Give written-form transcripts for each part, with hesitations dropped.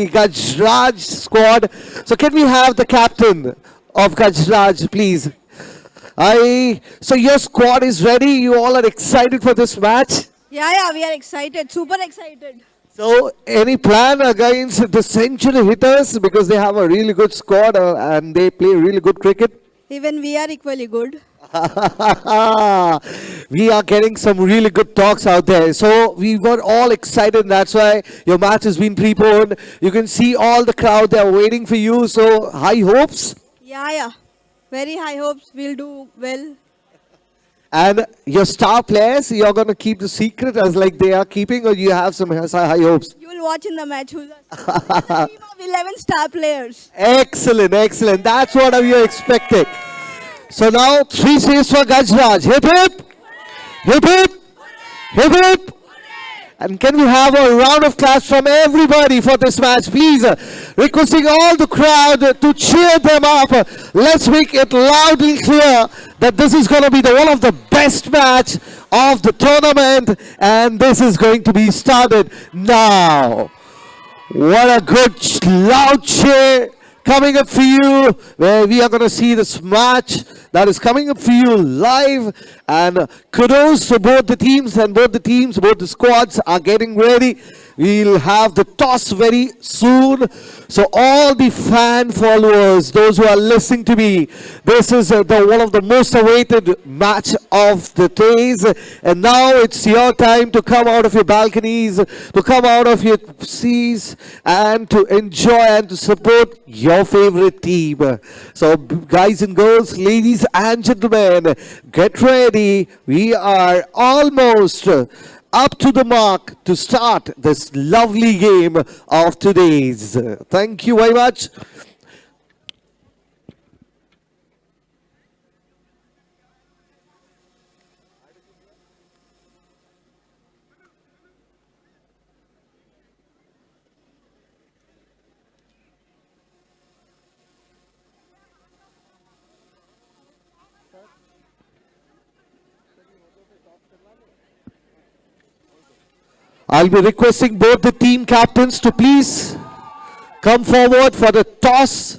the Gajraj squad. So can we have the captain of Gajraj, please? So your squad is ready. You all are excited for this match. Yeah, we are excited, super excited. So any plan against the Century Hitters because they have a really good squad and they play really good cricket? Even we are equally good. We are getting some really good talks out there. So we were all excited. That's why your match has been preponed. You can see all the crowd there waiting for you. So high hopes. Yeah, very high hopes. We'll do well. And your star players, you're going to keep the secret as like they are keeping, or you have some high hopes? You will watch in the match. Who's a team of 11 star players. Excellent, excellent. That's what we are expecting. So now 3 saves for Gajraj. Hip hip, hip hip, hip hip. And can we have a round of claps from everybody for this match, please? Requesting all the crowd to cheer them up. Let's make it loudly clear that this is going to be one of the best match of the tournament, and this is going to be started now. What a good loud cheer coming up for you, where we are going to see this match that is coming up for you live. And kudos to both the teams, and both the squads are getting ready. We'll have the toss very soon. So all the fan followers, those who are listening to me, this is one of the most awaited match of the days. And now it's your time to come out of your balconies, to come out of your seats, and to enjoy and to support your favorite team. So guys and girls, ladies and gentlemen, get ready. We are almost up to the mark to start this lovely game of today's. Thank you very much. I'll be requesting both the team captains to please come forward for the toss.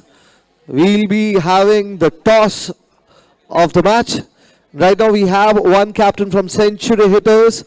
We'll be having the toss of the match. Right now we have one captain from Century Hitters.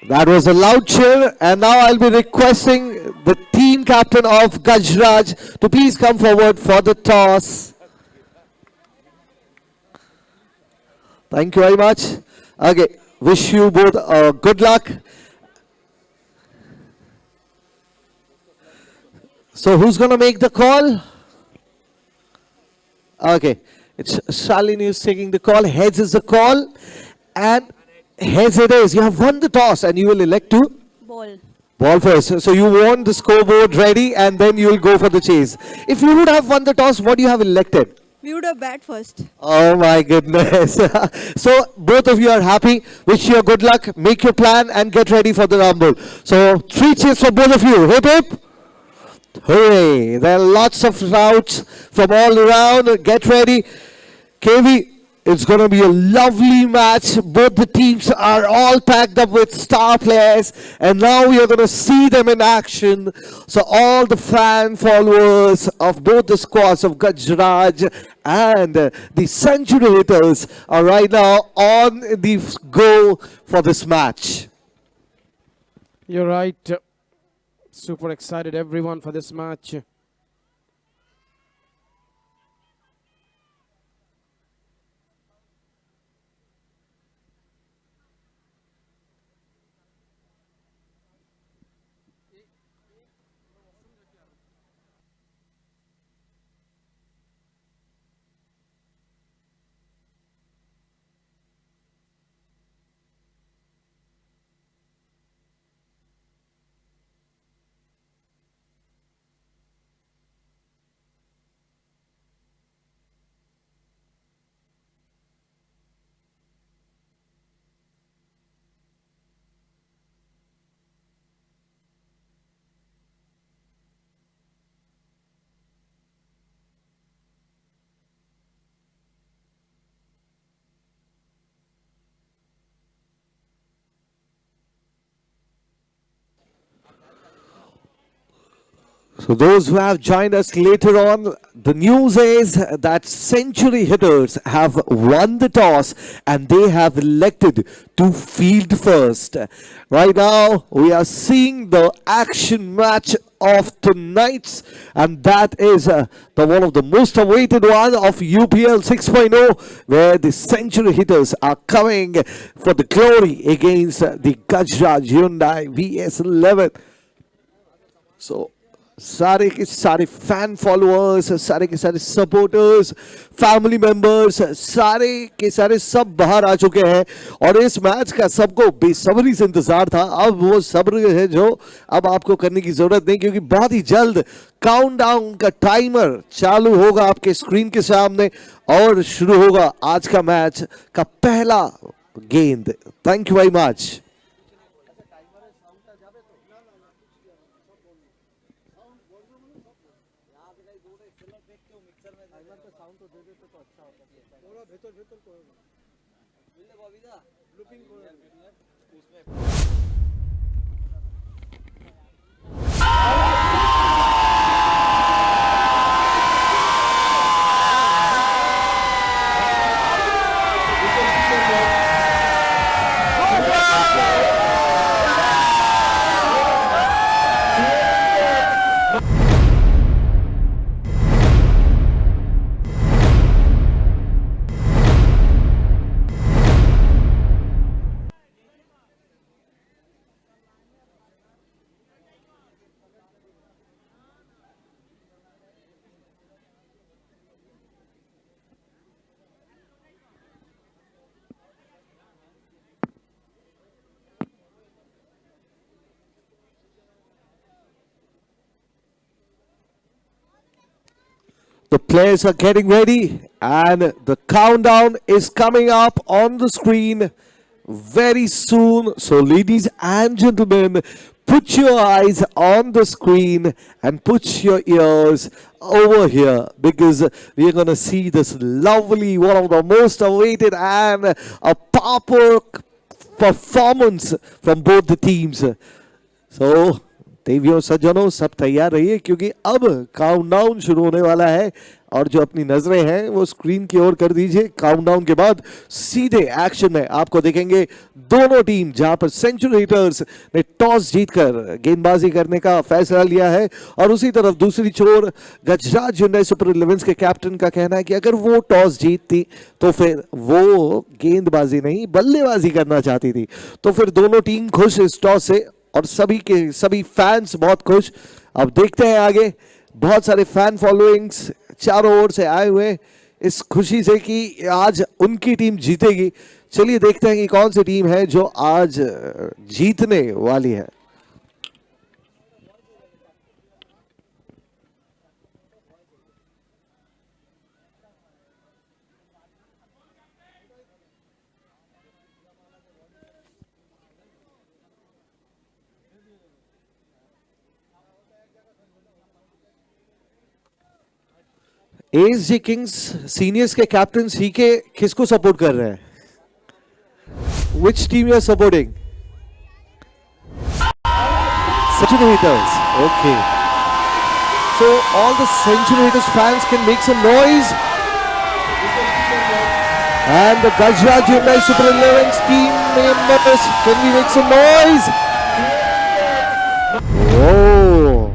That was a loud cheer, and now I'll be requesting the team captain of Gajraj to please come forward for the toss. Thank you very much. Okay, wish you both good luck. So who's going to make the call? Okay, it's Shalini who's taking the call. Heads is the call, and heads it is. You have won the toss and you will elect to ball first. So you want the scoreboard ready and then you will go for the chase. If you would have won the toss, what do you have elected? We would have bat first. Oh my goodness. So both of you are happy. Wish you a good luck. Make your plan and get ready for the rumble. So 3 cheers for both of you. Hip hip. Hooray. There are lots of routes from all around. Get ready. KV. It's going to be a lovely match. Both the teams are all packed up with star players. And now we are going to see them in action. So all the fan followers of both the squads of Gajraj and the Century Hitters are right now on the go for this match. You're right. Super excited everyone for this match. So those who have joined us later on, the news is that Century Hitters have won the toss and they have elected to field first. Right now, we are seeing the action match of tonight's, and that is the one of the most awaited one of UPL 6.0, where the Century Hitters are coming for the glory against the Gajraj Hyundai VS11. So सारे के सारे fan followers, सारे के सारे supporters, family members, सारे के सारे सब बाहर आ चुके हैं और इस मैच का सबको बेसब्री से इंतजार था। अब वो सब्र है जो अब आपको करने की जरूरत नहीं, क्योंकि बहुत ही जल्द काउंटडाउन का टाइमर चालू होगा आपके स्क्रीन के सामने और शुरू होगा आज का मैच का पहला गेंद। Thank you very much. The players are getting ready and the countdown is coming up on the screen very soon. So ladies and gentlemen, put your eyes on the screen and put your ears over here, because we are going to see this lovely, one of the most awaited and a powerful performance from both the teams. So देवियों सज्जनों सब तैयार रहिए, क्योंकि अब countdown शुरू होने वाला है और जो अपनी नजरें हैं वो स्क्रीन की ओर कर दीजिए। काउंटडाउन के बाद सीधे एक्शन में आपको देखेंगे दोनों टीम, जहां पर सेंचुरी हिटर्स ने टॉस जीतकर गेंदबाजी करने का फैसला लिया है और उसी तरफ दूसरी छोर गजराज ह्युंडई सुपर 11 के कैप्टन का कहना है कि अगर वो टॉस जीतती तो फिर वो गेंदबाजी नहीं बल्लेबाजी करना चाहती थी। तो फिर दोनों टीम खुश इस टॉस से और सभी के सभी फैंस बहुत खुश। अब देखते हैं आगे, बहुत सारे फैन फॉलोइंग्स चारों ओर से आए हुए इस खुशी से कि आज उनकी टीम जीतेगी। चलिए देखते हैं कि कौन सी टीम है जो आज जीतने वाली है। एस जी किंग्स सीनियर्स के कैप्टन सी के किसको सपोर्ट कर रहे हैं? Which team you are supporting? Century Hitters. Okay. So all the Century Hitters fans can make some noise. And the Gajraj Hyundai Super 11 team members, can we make some noise? Oh.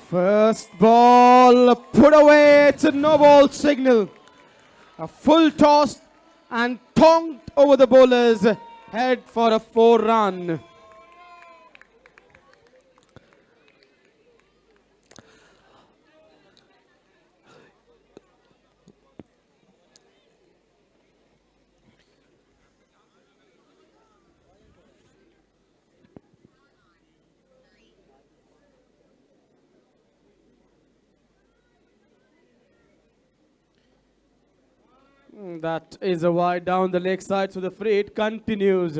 First ball put away. It's a no ball signal. A full toss and tonked over the bowler's head for a 4-run. That is a wide down the leg side, so the fray it continues.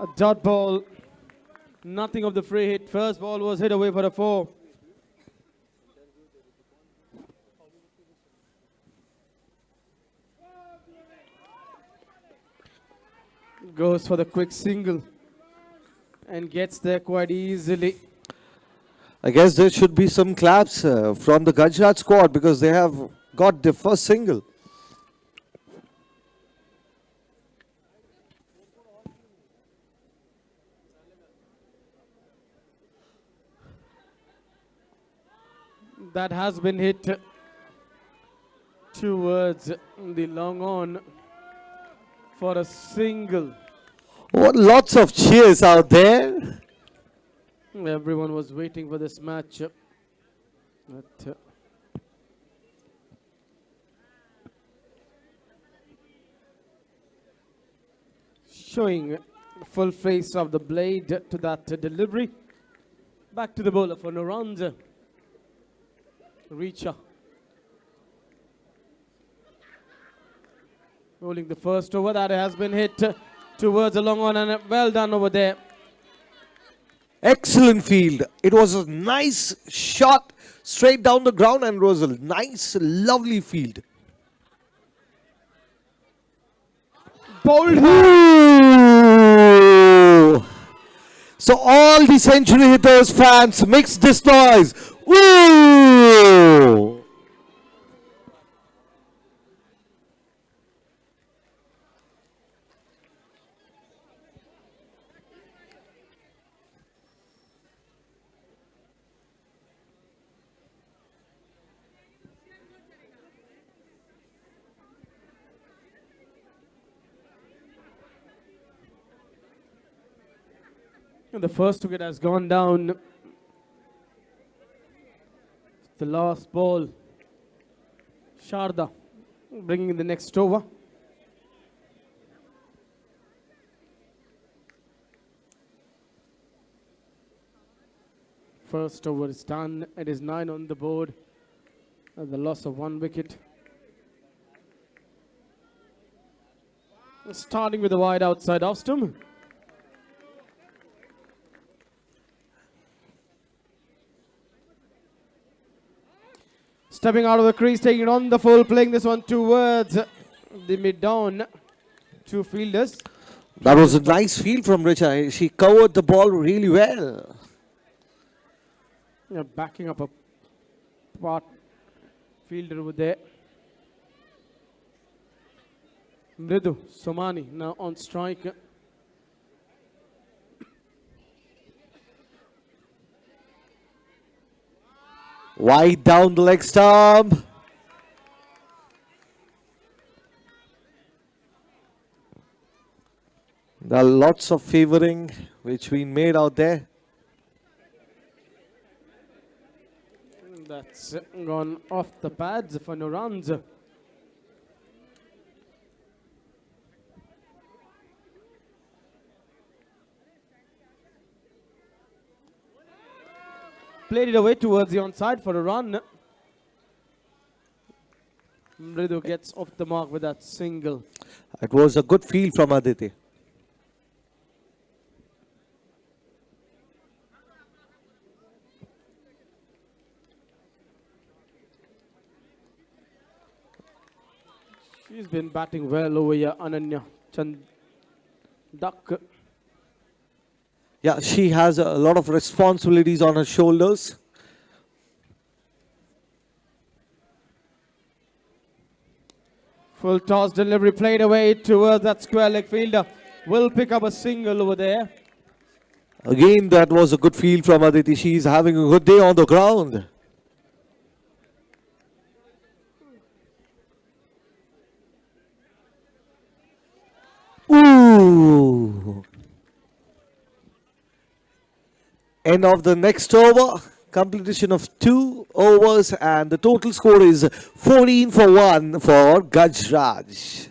A dot ball. Nothing of the free hit. First ball was hit away for a 4. Goes for the quick single and gets there quite easily. I guess there should be some claps from the Gajraj squad because they have got their first single. That has been hit towards the long on for a single. What lots of cheers out there. Everyone was waiting for this match. But, showing full face of the blade to that delivery. Back to the bowler for no runs. Richa. Rolling the first over. That has been hit towards the long on, and well done over there. Excellent field. It was a nice shot straight down the ground and it was a nice, lovely field. Bowled. Ooh. So all the century hitters fans, mix this noise. Ooh. And the first wicket has gone down. The last ball. Sharda bringing in the next over. First over is done. It is 9 on the board. And the loss of 1 wicket. Starting with the wide outside Ofstum. Stepping out of the crease, taking it on the full, playing this one towards the mid-down. 2 fielders. That was a nice field from Richa. She covered the ball really well. Yeah, backing up a part fielder over there. Mridu Somani now on strike. Wide down the leg stump. There are lots of favoring which we made out there. That's gone off the pads for no runs. Played it away towards the onside for a run. Mridu gets off the mark with that single. It was a good field from Aditi. She's been batting well over here, Ananya Chandak. Yeah, she has a lot of responsibilities on her shoulders. Full toss delivery played away towards that square leg fielder. Will pick up a single over there. Again, that was a good field from Aditi. She's having a good day on the ground. Ooh. End of the next over. Completion of 2 overs and the total score is 14 for 1 for Gajraj.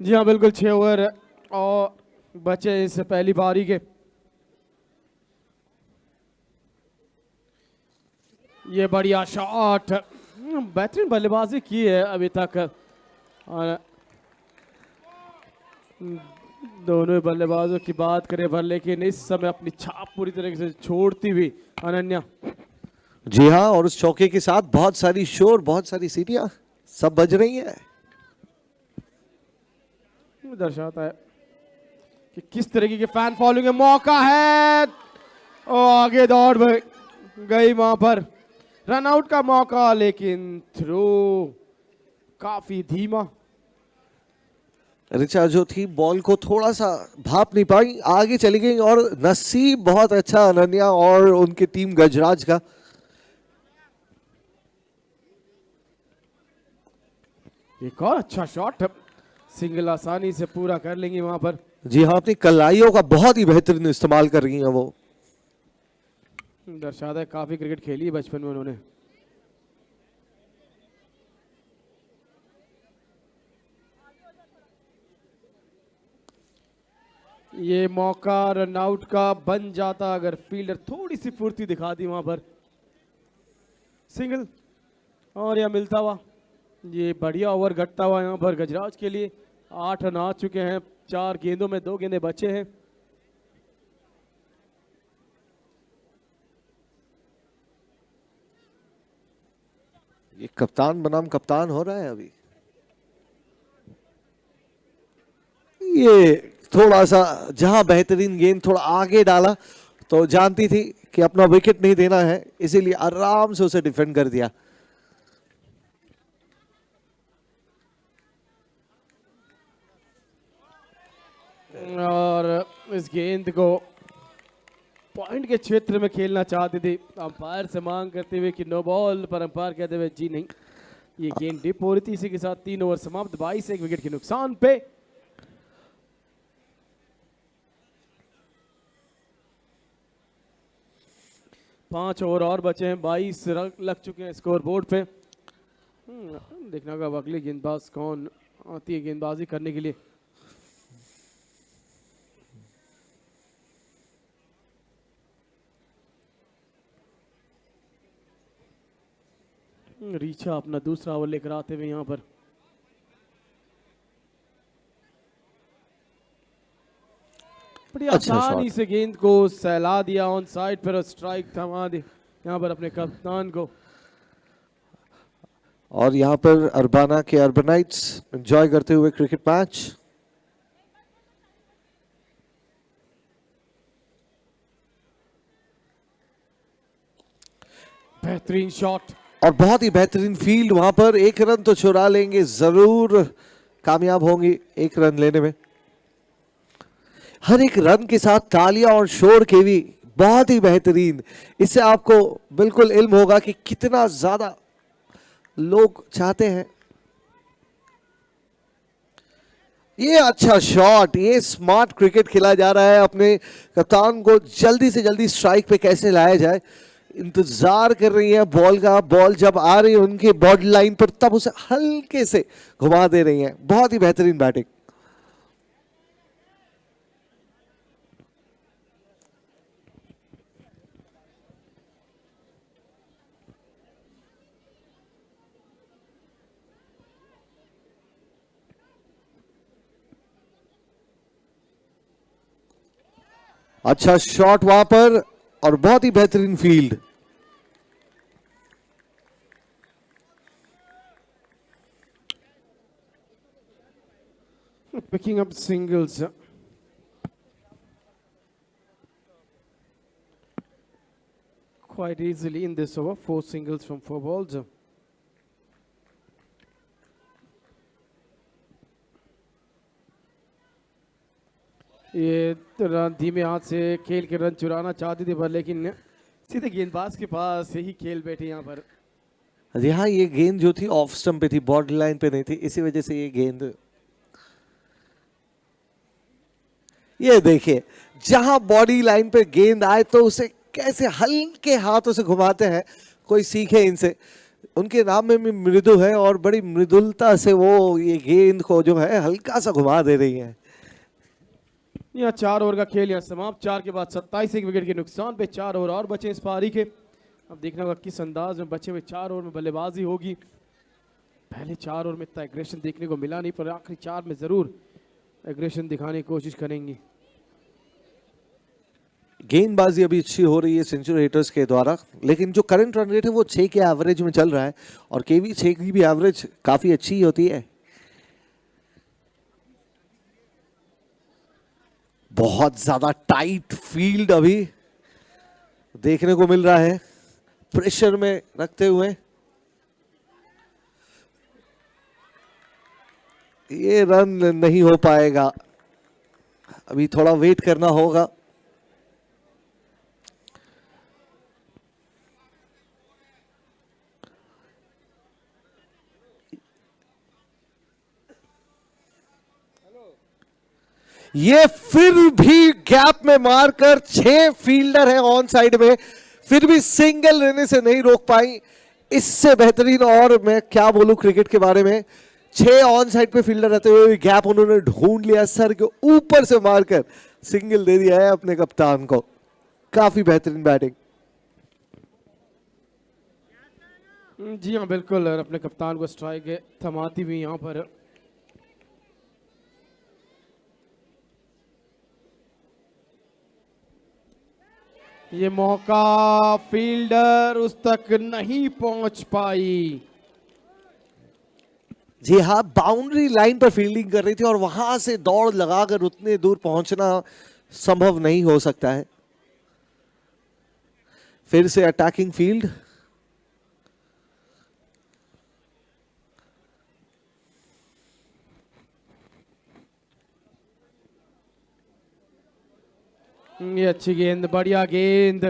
जी हाँ बिल्कुल 6 over और बचे इस पहली पारी के ये बढ़िया शॉट, बेहतरीन बल्लेबाजी की है अभी तक। और दोनों बल्लेबाजों की बात करें पर, लेकिन इस समय अपनी छाप पूरी तरीके से छोड़ती हुई अनन्या। जी हाँ, और उस चौके के साथ बहुत सारी शोर, बहुत सारी सीटियां सब बज रही हैं। दर्शाता है कि किस तरीके के फैन फॉलोइंग है। मौका है और आगे दौड़ गई वहां पर, रन आउट का मौका, लेकिन थ्रो काफी धीमा। ऋचा जो थी बॉल को थोड़ा सा भाप नहीं पाई, आगे चली गई, और नसीब बहुत अच्छा अनन्या और उनकी टीम गजराज का। एक और अच्छा शॉट, सिंगल आसानी से पूरा कर लेंगी वहां पर। जी हाँ, अपनी कलाइयों का बहुत ही बेहतरीन इस्तेमाल कर रही हैं वो। दर्शाता है काफी क्रिकेट खेली है बचपन में उन्होंने। ये मौका रन आउट का बन जाता अगर फील्डर थोड़ी सी फुर्ती दिखा दी वहां पर। सिंगल, और यह मिलता हुआ ये बढ़िया ओवर घटता हुआ यहाँ पर गजराज के लिए। 8 रन आ चुके हैं, 4 गेंदों में 2 गेंदे बचे हैं। ये कप्तान बनाम कप्तान हो रहा है अभी। ये थोड़ा सा जहां बेहतरीन गेंद थोड़ा आगे डाला तो जानती थी कि अपना विकेट नहीं देना है, इसीलिए आराम से उसे डिफेंड कर दिया। और इस गेंद को पॉइंट के क्षेत्र में खेलना चाहते थे, अंपायर से मांग करते हुए कि नो बॉल, पर अंपायर कहते हुए जी नहीं, ये गेंद डिप हो रही थी। इसी के साथ 3 ओवर समाप्त, 22 एक विकेट के नुकसान पे। पांच ओवर और बचे हैं, 22 रन लग चुके हैं स्कोर बोर्ड पे। देखना होगा अगली गेंदबाज कौन आती है गेंदबाजी करने के लिए। रीचा अपना दूसरा ओवर लेकर आते हुए यहाँ पर। बड़ी आसानी से गेंद को सहला दिया ऑन साइड पर, स्ट्राइक थमा दी यहाँ पर अपने कप्तान को। और यहाँ पर अरबाना के अर्बनाइट्स एंजॉय करते हुए क्रिकेट मैच। बेहतरीन शॉट और बहुत ही बेहतरीन फील्ड, वहां पर 1 रन तो चुरा लेंगे, जरूर कामयाब होंगे 1 रन लेने में। हर एक रन के साथ तालियां और शोर के भी बहुत ही बेहतरीन। इससे आपको बिल्कुल इल्म होगा कि कितना ज्यादा लोग चाहते हैं। ये अच्छा शॉट, ये स्मार्ट क्रिकेट खेला जा रहा है। अपने कप्तान को जल्दी से जल्दी स्ट्राइक पे कैसे लाया जाए इंतजार कर रही है बॉल का। बॉल जब आ रही है उनके बॉडी लाइन पर तब उसे हल्के से घुमा दे रही है। बहुत ही बेहतरीन बैटिंग। अच्छा शॉट वहां पर और बहुत ही बेहतरीन field. picking up singles. Quite easily in this over, 4 singles from 4 balls. ये रन धीमे हाथ से खेल के रन चुराना चाहती थी पर, लेकिन सीधे गेंदबाज के पास यही खेल बैठी यहाँ पर। जी हाँ, ये गेंद जो थी ऑफ स्टंप पे थी, बॉर्डर लाइन पे नहीं थी, इसी वजह से ये गेंद। ये देखिए जहां बॉडी लाइन पे गेंद आए तो उसे कैसे हल्के हाथों से घुमाते हैं। कोई सीखे इनसे, उनके नाम में भी मृदु है और बड़ी मृदुलता से वो ये गेंद को जो है हल्का सा घुमा दे रही है। यहाँ 4 ओवर का खेल यहाँ समाप्त। 4 के बाद 27 एक विकेट के नुकसान पे 4 ओवर और बचे इस पारी के। अब देखना होगा किस अंदाज में बचे हुए 4 ओवर में बल्लेबाजी होगी। पहले 4 ओवर में इतना एग्रेशन देखने को मिला नहीं, पर आखिरी 4 में जरूर एग्रेशन दिखाने की कोशिश करेंगी। गेंदबाजी अभी अच्छी हो रही है सेंचुरी हिटर्स के द्वारा, लेकिन जो करंट रन रेट है वो 6 के एवरेज में चल रहा है, और केवी 6 की भी एवरेज काफी अच्छी होती है। बहुत ज्यादा टाइट फील्ड अभी देखने को मिल रहा है, प्रेशर में रखते हुए। ये रन नहीं हो पाएगा, अभी थोड़ा वेट करना होगा। ये फिर भी गैप में मारकर 6 फील्डर है ऑन साइड में, फिर भी सिंगल रहने से नहीं रोक पाई। इससे बेहतरीन और मैं क्या बोलूं क्रिकेट के बारे में। 6 ऑन साइड पे फील्डर रहते हुए गैप उन्होंने ढूंढ लिया, सर के ऊपर से मारकर सिंगल दे दिया है अपने कप्तान को। काफी बेहतरीन बैटिंग। जी हाँ बिल्कुल, और अपने कप्तान को स्ट्राइक थमाती हुई यहाँ पर ये मौका, फील्डर उस तक नहीं पहुंच पाई। जी हाँ, बाउंड्री लाइन पर फील्डिंग कर रही थी और वहां से दौड़ लगाकर उतने दूर पहुंचना संभव नहीं हो सकता है। फिर से अटैकिंग फील्ड। ये अच्छी गेंद, बढ़िया गेंद,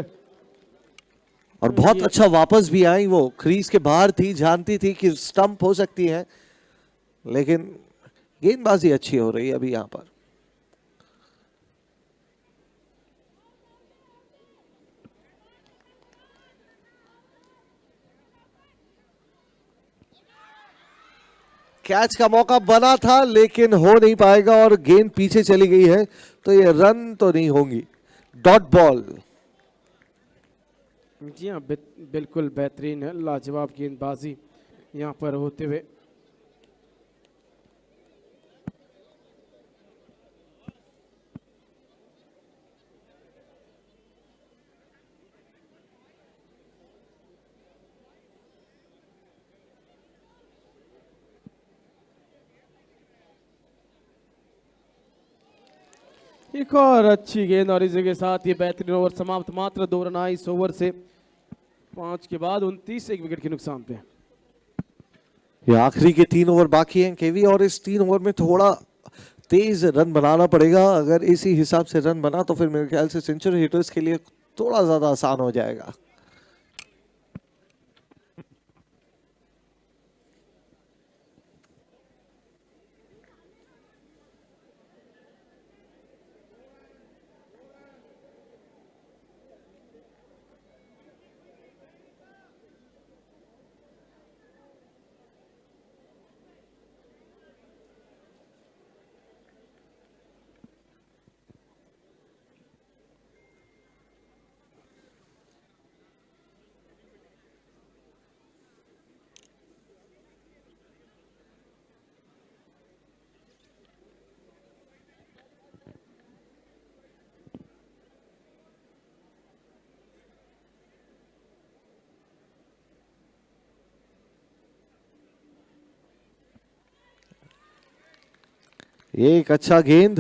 और बहुत अच्छा वापस भी आई। वो क्रीज के बाहर थी, जानती थी कि स्टंप हो सकती है, लेकिन गेंदबाजी अच्छी हो रही है अभी यहां पर। कैच का मौका बना था लेकिन हो नहीं पाएगा, और गेंद पीछे चली गई है, तो ये रन तो नहीं होंगी। Dot ball. जी हाँ बिल्कुल बेहतरीन है, लाजवाब गेंदबाजी यहाँ पर होते हुए। एक और अच्छी गेंद, और इसी के साथ ये बेहतरीन ओवर समाप्त। मात्र 2 रन आए इस ओवर से। 5 के बाद 29, 1 विकेट के नुकसान पे। ये आखिरी के 3 ओवर बाकी हैं केवी, और इस 3 ओवर में थोड़ा तेज रन बनाना पड़ेगा। अगर इसी हिसाब से रन बना तो फिर मेरे ख्याल से सेंचुरी हिटर्स के लिए थोड़ा ज्यादा आसान हो जाएगा। ये एक अच्छा गेंद।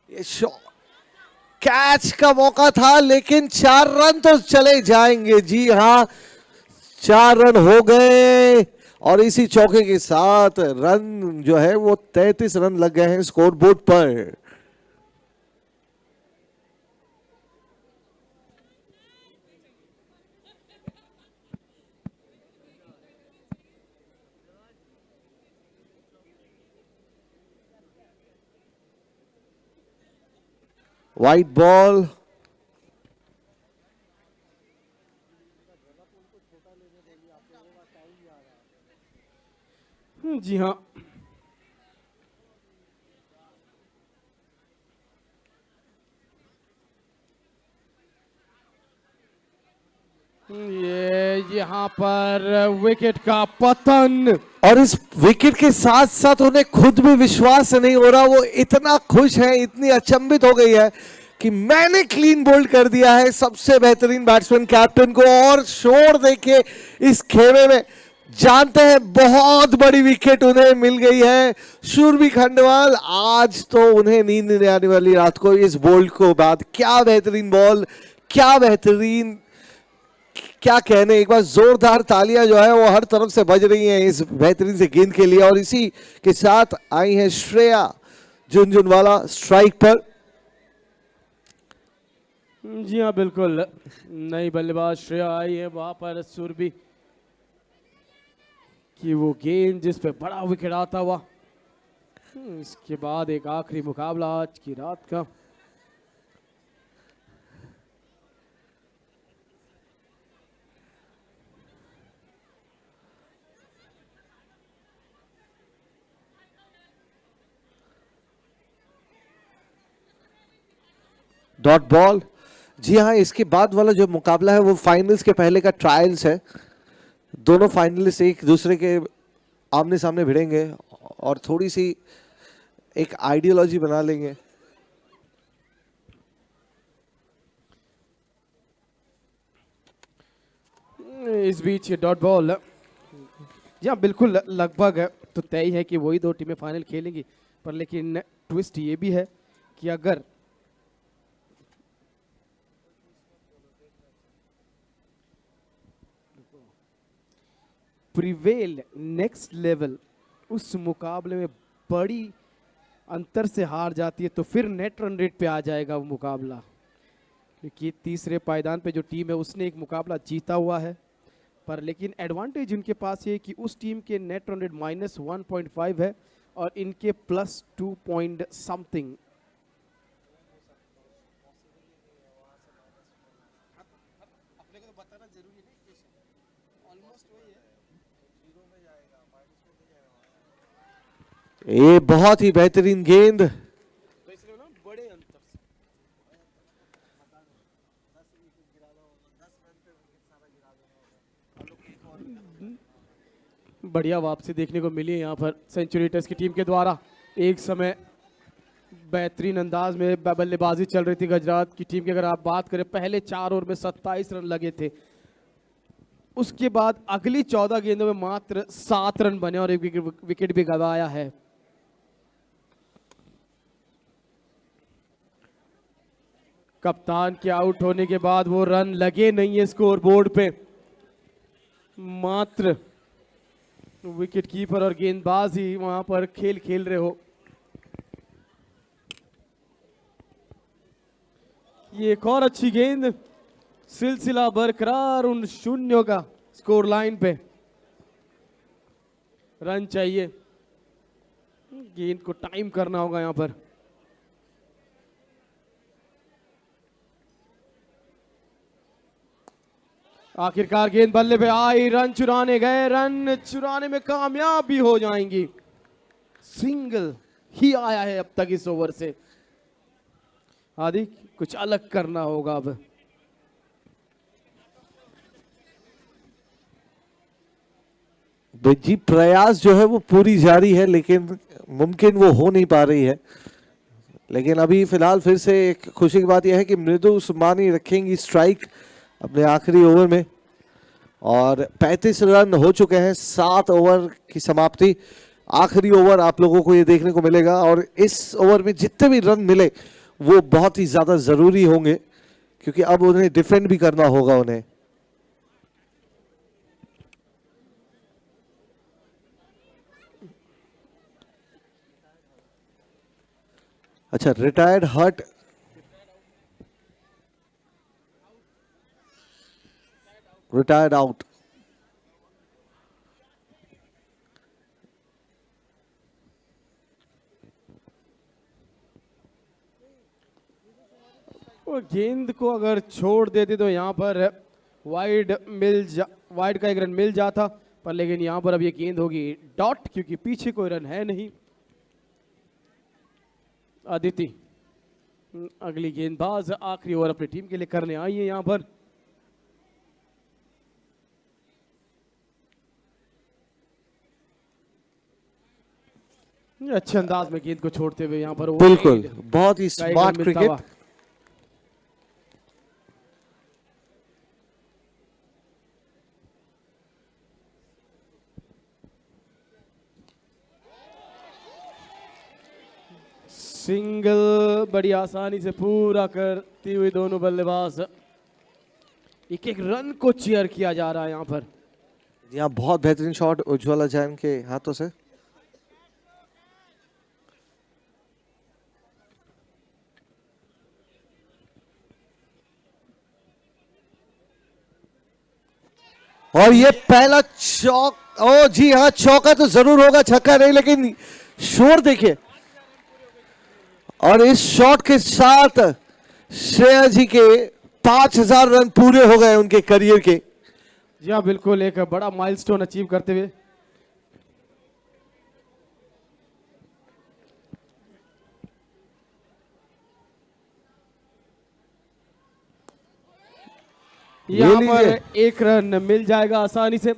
ये शॉट, कैच का मौका था लेकिन 4 रन तो चले जाएंगे। जी हाँ, 4 रन हो गए, और इसी चौके के साथ रन जो है वो 33 रन लग गए हैं स्कोर बोर्ड पर। White ball. जी हाँ, ये यहाँ पर विकेट का पतन। और इस विकेट के साथ साथ उन्हें खुद भी विश्वास नहीं हो रहा, वो इतना खुश है, इतनी अचंभित हो गई है कि मैंने क्लीन बोल्ड कर दिया है सबसे बेहतरीन बैट्समैन कैप्टन को। और शोर देखिए इस खेमे में, जानते हैं बहुत बड़ी विकेट उन्हें मिल गई है। शूरबी खंडवाल, आज तो उन्हें नींद नहीं आने वाली रात को इस बोल्ड को बाद। क्या बेहतरीन बॉल, क्या बेहतरीन, क्या कहने। एक बार जोरदार तालियां जो है वो हर तरफ से बज रही हैं इस बेहतरीन से गेंद के लिए। और इसी के साथ आई है श्रेया झुनझुनवाला स्ट्राइक पर। जी हाँ बिल्कुल, नई बल्लेबाज श्रेया आई है वहां पर। सुरभि की वो गेंद जिस पे बड़ा विकेट आता हुआ। इसके बाद एक आखिरी मुकाबला आज की रात का। Dot ball. जी हाँ, इसके बाद वाला जो मुकाबला है वो फाइनल्स के पहले का ट्रायल्स है। दोनों फाइनलिस्ट एक दूसरे के आमने सामने भिड़ेंगे और थोड़ी सी एक आइडियोलॉजी बना लेंगे। इस बीच ये डॉट बॉल, जी हाँ बिल्कुल लगभग तो तय है कि वही दो टीमें फाइनल खेलेंगी। पर लेकिन ट्विस्ट ये भी है कि अगर प्रिवेल नेक्स्ट लेवल उस मुकाबले में बड़ी अंतर से हार जाती है तो फिर नेट रन रेट पे आ जाएगा वो मुकाबला। क्योंकि तीसरे पायदान पे जो टीम है उसने एक मुकाबला जीता हुआ है, पर लेकिन एडवांटेज उनके पास ये कि उस टीम के नेट रन रेट -1.5 है और इनके +2 पॉइंट समथिंग। ये बहुत ही बेहतरीन गेंद। बड़े अंतर से बढ़िया वापसी देखने को मिली है यहाँ पर सेंचुरी टेस्ट की टीम के द्वारा। एक समय बेहतरीन अंदाज में बल्लेबाजी चल रही थी गुजरात की टीम की। अगर आप बात करें पहले 4 ओवर में 27 रन लगे थे, उसके बाद अगली 14 गेंदों में मात्र 7 रन बने और एक विकेट भी गंवाया है। कप्तान के आउट होने के बाद वो रन लगे नहीं है स्कोर बोर्ड पे, मात्र विकेट कीपर और गेंदबाज ही वहां पर खेल खेल रहे हो। ये एक और अच्छी गेंद, सिलसिला बरकरार उन शून्यों का स्कोर लाइन पे। रन चाहिए, गेंद को टाइम करना होगा यहां पर। आखिरकार गेंद बल्ले पे आई, रन चुराने गए, रन चुराने में कामयाब भी हो जाएंगी। सिंगल ही आया है अब तक इस ओवर से। आदि कुछ अलग करना होगा अब। जी प्रयास जो है वो पूरी जारी है, लेकिन मुमकिन वो हो नहीं पा रही है। लेकिन अभी फिलहाल फिर से एक खुशी की बात यह है कि मृदु उस्मानी रखेंगी स्ट्राइक अपने आखिरी ओवर में। और 35 रन हो चुके हैं, 7 ओवर की समाप्ति। आखिरी ओवर आप लोगों को ये देखने को मिलेगा और इस ओवर में जितने भी रन मिले वो बहुत ही ज्यादा जरूरी होंगे, क्योंकि अब उन्हें डिफेंड भी करना होगा उन्हें। अच्छा, रिटायर्ड हर्ट, रिटायर्ड आउट। गेंद को अगर छोड़ देते तो यहाँ पर वाइड का एक रन मिल जाता, पर लेकिन यहाँ पर अब ये गेंद होगी डॉट, क्योंकि पीछे कोई रन है नहीं। अदिति अगली गेंदबाज आखिरी ओवर अपनी टीम के लिए करने आई है यहाँ पर। अच्छे अंदाज में गेंद को छोड़ते हुए यहाँ पर बिल्कुल, बहुत ही स्मार्ट क्रिकेट। सिंगल बड़ी आसानी से पूरा करती हुई दोनों बल्लेबाज, एक एक रन को चीयर किया जा रहा है यहाँ पर। यहाँ बहुत बेहतरीन शॉट उज्ज्वला जैन के हाथों से। और ये पहला चौक, ओ जी हाँ, चौका तो जरूर होगा, छक्का नहीं, लेकिन शोर देखिए। और इस शॉट के साथ श्रेया जी के 5000 रन पूरे हो गए उनके करियर के। जी हाँ बिल्कुल, एक बड़ा माइलस्टोन अचीव करते हुए। यहाँ पर एक रन मिल जाएगा आसानी से।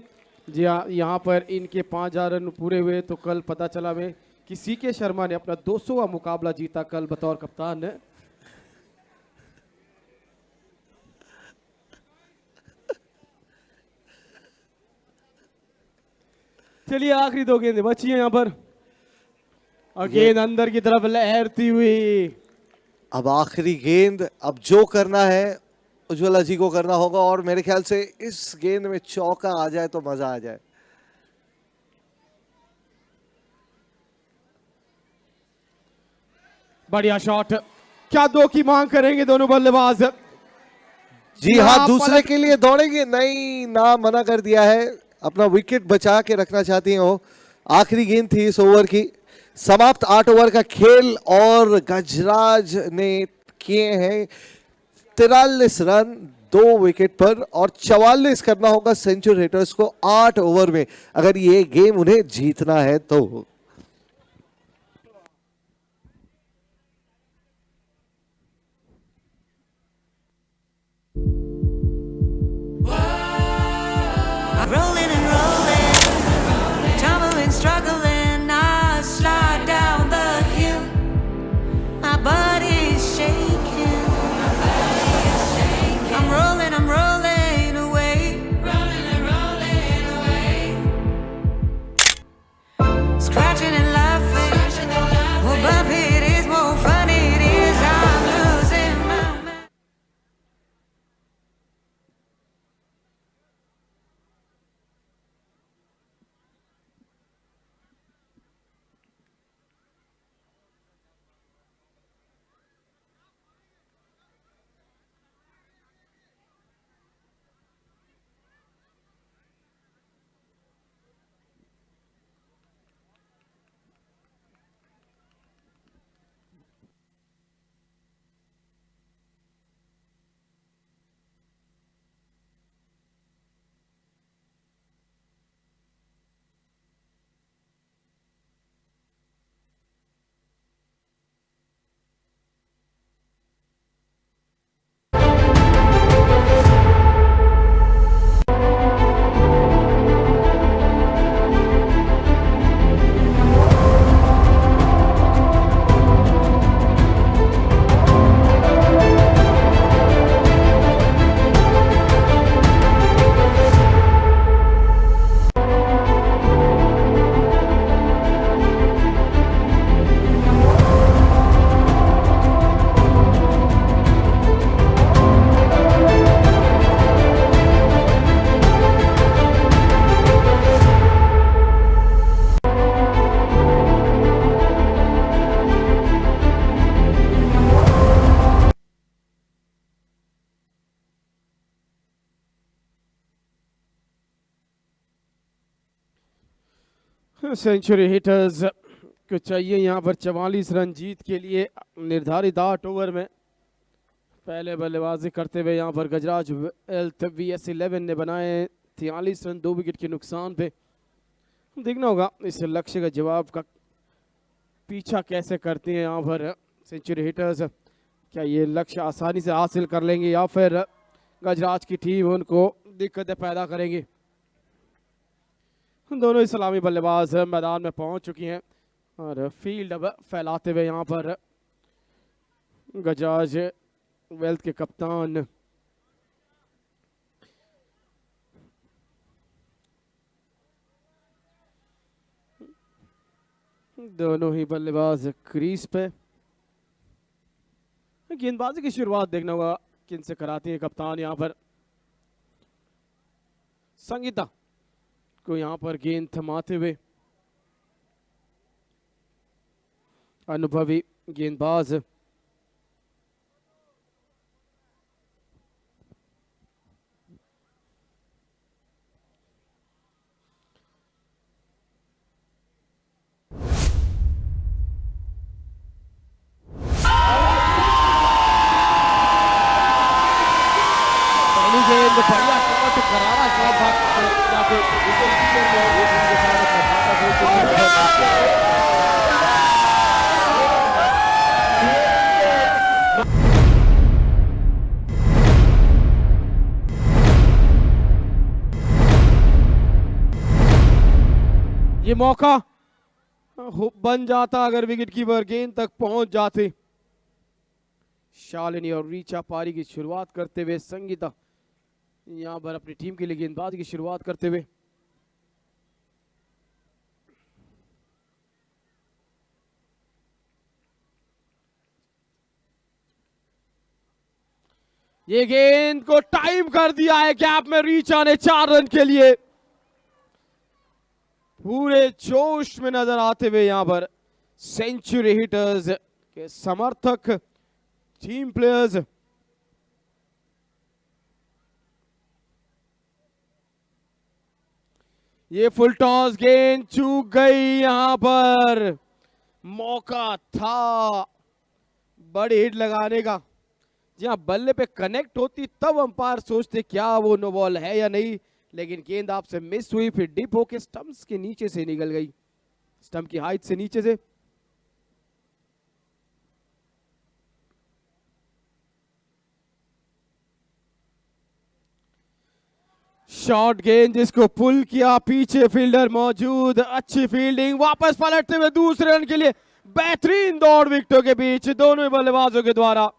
जी हाँ, यहाँ पर इनके 5000 रन पूरे हुए तो कल पता चला में कि सीके शर्मा ने अपना 200वां मुकाबला जीता कल बतौर कप्तान। चलिए आखिरी दो गेंदें बची हैं यहाँ पर। और गेंद अंदर की तरफ लहरती हुई। अब आखिरी गेंद, अब जो करना है उज्ज्वला जी को करना होगा, और मेरे ख्याल से इस गेंद में चौका आ जाए तो मजा आ जाए। बढ़िया शॉट, क्या दो की मांग करेंगे दोनों बल्लेबाज। जी हाँ, दूसरे के लिए दौड़ेंगे नहीं, ना मना कर दिया है, अपना विकेट बचा के रखना चाहती हैं वो। आखिरी गेंद थी इस ओवर की, समाप्त 8 ओवर का खेल, और गजराज ने किए हैं 43 रन 2 विकेट पर, और 44 करना होगा सेंचुरी हिटर्स को 8 ओवर में, अगर ये गेम उन्हें जीतना है तो। Rolling and rolling, tumbling, struggling, I slide down the hill. My body's shaking. I'm rolling away. Scratching and laughing. Well, bumpy it is, more funny it is. I'm losing my mind. Century hitters को चाहिए यहाँ पर 44 run जीत के लिए निर्धारित 8 over में। पहले बल्लेबाजी करते हुए यहाँ पर गजराज हेल्थ VS11 ने बनाए 43 रन 2 विकेट के नुकसान पे। देखना होगा इस लक्ष्य का जवाब का पीछा कैसे करते हैं यहाँ पर सेंचुरी हिटर्स। क्या ये लक्ष्य आसानी से हासिल कर लेंगे या फिर गजराज की टीम उनको दिक्कतें पैदा करेंगी। दोनों ही सलामी बल्लेबाज मैदान में पहुंच चुकी हैं और फील्ड अब फैलाते हुए यहाँ पर गजराज वेल्थ के कप्तान दोनों ही बल्लेबाज क्रीज पे। गेंदबाजी की शुरुआत देखना होगा किन से कराती है कप्तान। यहाँ पर संगीता को यहाँ पर गेंद थमाते हुए अनुभवी गेंदबाज गेंद बढ़िया शॉट करारा शॉट जाके ये मौका बन जाता अगर विकेट कीपर गेंद तक पहुंच जाते। शालिनी और रीचा पारी की शुरुआत करते हुए संगीता यहां पर अपनी टीम के लिए गेंदबाजी की शुरुआत करते हुए ये गेंद को टाइम कर दिया है गैप में रीचा ने 4 रन के लिए। पूरे जोश में नजर आते हुए यहां पर सेंचुरी हिटर्स के समर्थक टीम प्लेयर्स। ये फुल टॉस गेंद चूक गई। यहां पर मौका था बड़ी हिट लगाने का। जहां बल्ले पे कनेक्ट होती तब अंपायर सोचते क्या वो नो बॉल है या नहीं, लेकिन गेंद आपसे मिस हुई फिर डिप होके स्टंप्स के नीचे से निकल गई, स्टंप की हाइट से नीचे से। शॉर्ट गेंद जिसको पुल किया, पीछे फील्डर मौजूद, अच्छी फील्डिंग, वापस पलटते हुए दूसरे रन के लिए बेहतरीन दौड़ विकेटों के बीच दोनों ही बल्लेबाजों के द्वारा।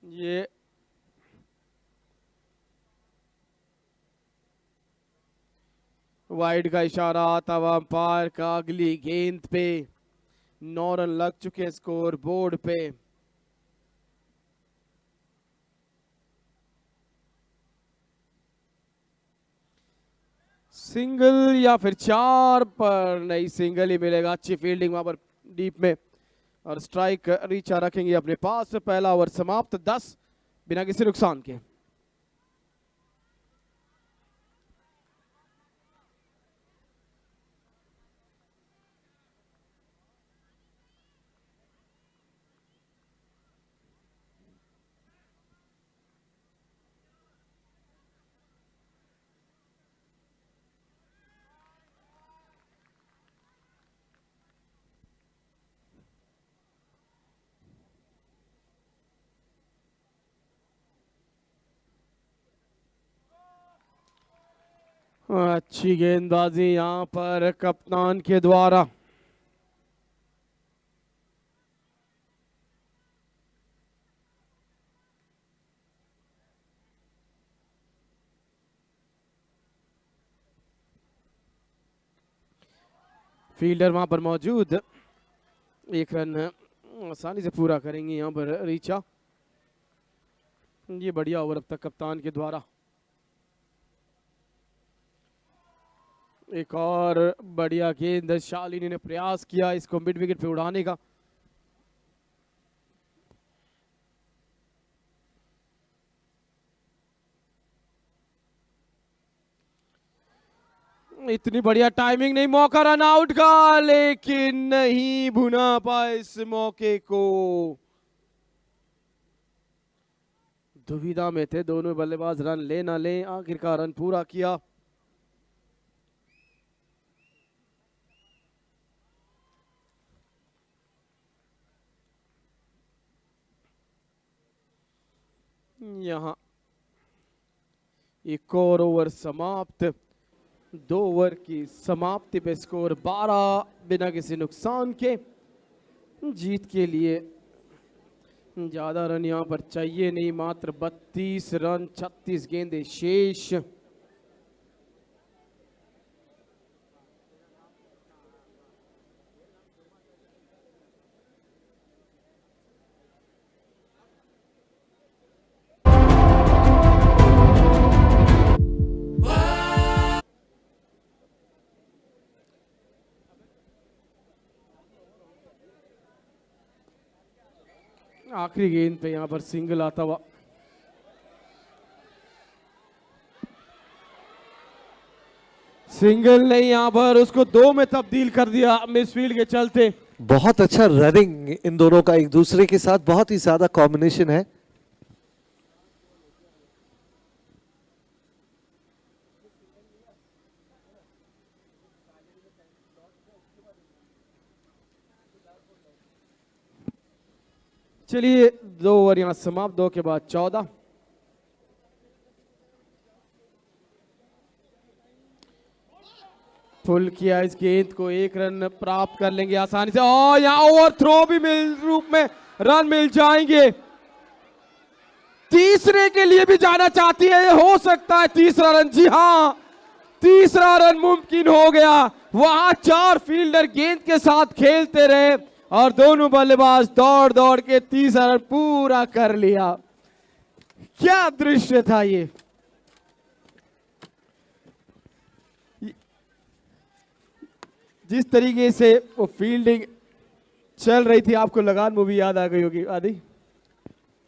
ये वाइड का इशारा तब अंपायर का अगली गेंद पे 9 रन लग चुके स्कोर बोर्ड पे। सिंगल या फिर 4 पर नहीं, सिंगल ही मिलेगा। अच्छी फील्डिंग वहां पर डीप में और स्ट्राइक रीचा रखेंगे अपने पास। पहला ओवर समाप्त 10 बिना किसी नुकसान के। अच्छी गेंदबाजी यहां पर कप्तान के द्वारा। फील्डर वहां पर मौजूद, 1 रन आसानी से पूरा करेंगे यहां पर रीचा। ये बढ़िया ओवर अब तक कप्तान के द्वारा। एक और बढ़िया गेंद, शालिनी ने प्रयास किया इसको मिड विकेट पे उड़ाने का। इतनी बढ़िया टाइमिंग नहीं, मौका रन आउट का, लेकिन नहीं भुना पाए इस मौके को। दुविधा में थे दोनों बल्लेबाज, रन ले ना ले, आखिरकार रन पूरा किया। यहां एक और ओवर समाप्त, 2 ओवर की समाप्ति पे स्कोर 12 बिना किसी नुकसान के। जीत के लिए ज्यादा रन यहां पर चाहिए नहीं, मात्र 32 रन, 36 गेंदें शेष। आखिरी गेंद पे यहां पर सिंगल आता हुआ, सिंगल नहीं, यहां पर उसको 2 में तब्दील कर दिया मिसफील्ड के चलते। बहुत अच्छा रनिंग इन दोनों का एक दूसरे के साथ, बहुत ही ज्यादा कॉम्बिनेशन है। चलिए 2 ओवर यहां समाप्त, 2 के बाद 14। फुल किया इस गेंद को, 1 रन प्राप्त कर लेंगे आसानी से, और यहां ओवर थ्रो भी मिल रूप में रन मिल जाएंगे। तीसरे के लिए भी जाना चाहती है, ये हो सकता है तीसरा रन। जी हां, तीसरा रन मुमकिन हो गया। वहां 4 फील्डर गेंद के साथ खेलते रहे और दोनों बल्लेबाज दौड़ दौड़ के तीसरा रन पूरा कर लिया। क्या दृश्य था ये। जिस तरीके से वो फील्डिंग चल रही थी, आपको लगान मूवी याद आ गई होगी आदि।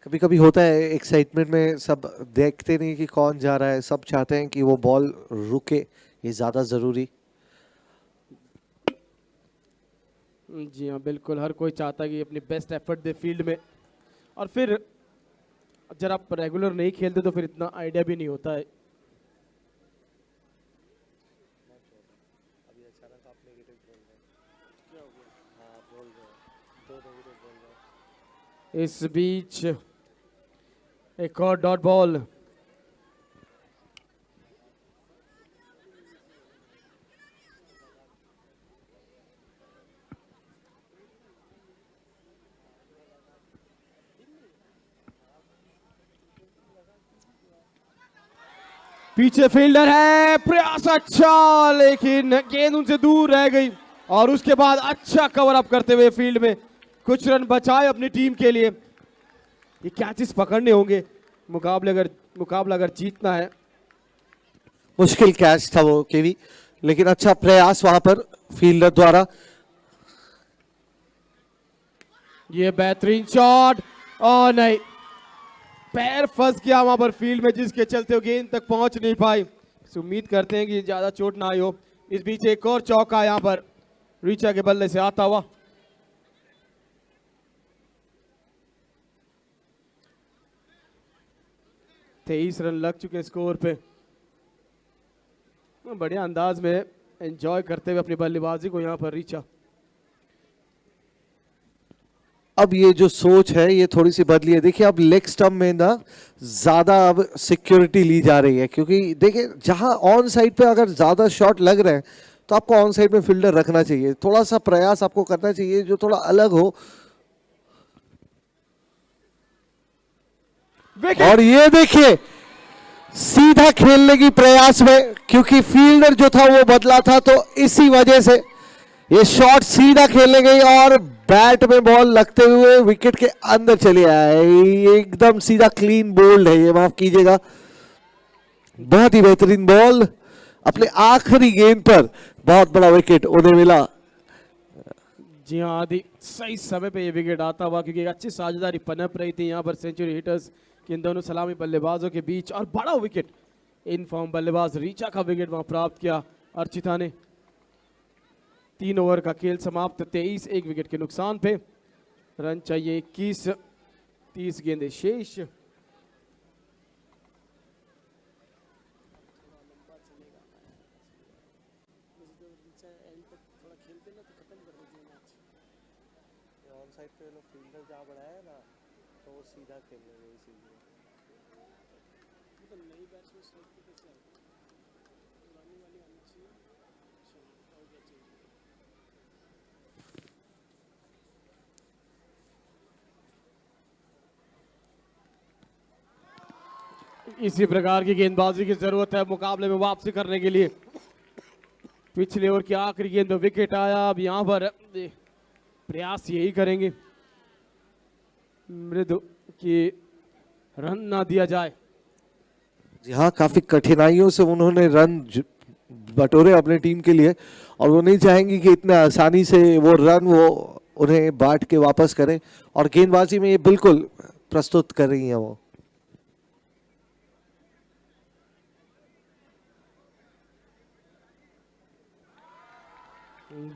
कभी कभी होता है एक्साइटमेंट में, सब देखते नहीं कि कौन जा रहा है, सब चाहते हैं कि वो बॉल रुके, ये ज्यादा जरूरी। जी हाँ बिल्कुल, हर कोई चाहता है कि अपनी बेस्ट एफर्ट दे फील्ड में, और फिर जब आप रेगुलर नहीं खेलते तो फिर इतना आइडिया भी नहीं होता है। इस बीच एक और डॉट बॉल, पीछे फील्डर है, प्रयास अच्छा, लेकिन गेंद उनसे दूर रह गई, और उसके बाद अच्छा कवर अप करते हुए फील्ड में कुछ रन बचाए अपनी टीम के लिए। ये कैचेस पकड़ने होंगे, मुकाबला अगर जीतना है। मुश्किल कैच था वो केवी, लेकिन अच्छा प्रयास वहां पर फील्डर द्वारा। ये बेहतरीन शॉट, और नहीं, पैर फंस गया वहां पर फील्ड में, जिसके चलते वो गेंद तक पहुंच नहीं पाई। उम्मीद करते हैं कि ज्यादा चोट ना आई हो। इस बीच एक और चौका यहां पर रीचा के बल्ले से आता हुआ। तेईस रन लग चुके स्कोर पे। बढ़िया अंदाज में एंजॉय करते हुए अपनी बल्लेबाजी को यहां पर रीचा। अब ये जो सोच है ये थोड़ी सी बदली है। देखिए अब लेग स्टंप में ना ज्यादा अब सिक्योरिटी ली जा रही है, क्योंकि देखिए जहां ऑन साइड पे अगर ज्यादा शॉट लग रहे हैं तो आपको ऑन साइड में फील्डर रखना चाहिए, थोड़ा सा प्रयास आपको करना चाहिए जो थोड़ा अलग हो। और ये देखिए सीधा खेलने की प्रयास में, क्योंकि फील्डर जो था वो बदला था, तो इसी वजह से ये शॉट सीधा खेलने गई और बैट में बॉल लगते हुए विकेट के अंदर चले आए। एकदम सीधा क्लीन बोल्ड है ये, माफ कीजिएगा, बहुत ही बेहतरीन बॉल। अपने आखिरी गेंद पर बहुत बड़ा विकेट उन्हें मिला। जी हाँ आदि, सही समय पे ये विकेट आता हुआ, क्योंकि एक अच्छी साझेदारी पनप रही थी यहाँ पर सेंचुरी हिटर्स के इन दोनों सलामी बल्लेबाजों के बीच, और बड़ा विकेट इन फॉर्म बल्लेबाज रीचा का विकेट वहां प्राप्त किया। अर्चिता ने। 3 ओवर का खेल समाप्त, 23 एक विकेट के नुकसान पे। रन चाहिए 21, 30 गेंदें शेष। इसी प्रकार की गेंदबाजी की जरूरत है मुकाबले में वापसी करने के लिए। पिछले ओवर की आखिरी गेंद में विकेट आया, अब यहां पर प्रयास यही करेंगे मृदु कि रन ना दिया जाए। जी हाँ, काफी कठिनाइयों से उन्होंने रन बटोरे अपने टीम के लिए, और वो नहीं चाहेंगी कि इतने आसानी से वो रन वो उन्हें बांट के वापस करें, और गेंदबाजी में ये बिल्कुल प्रस्तुत कर रही हैं वो।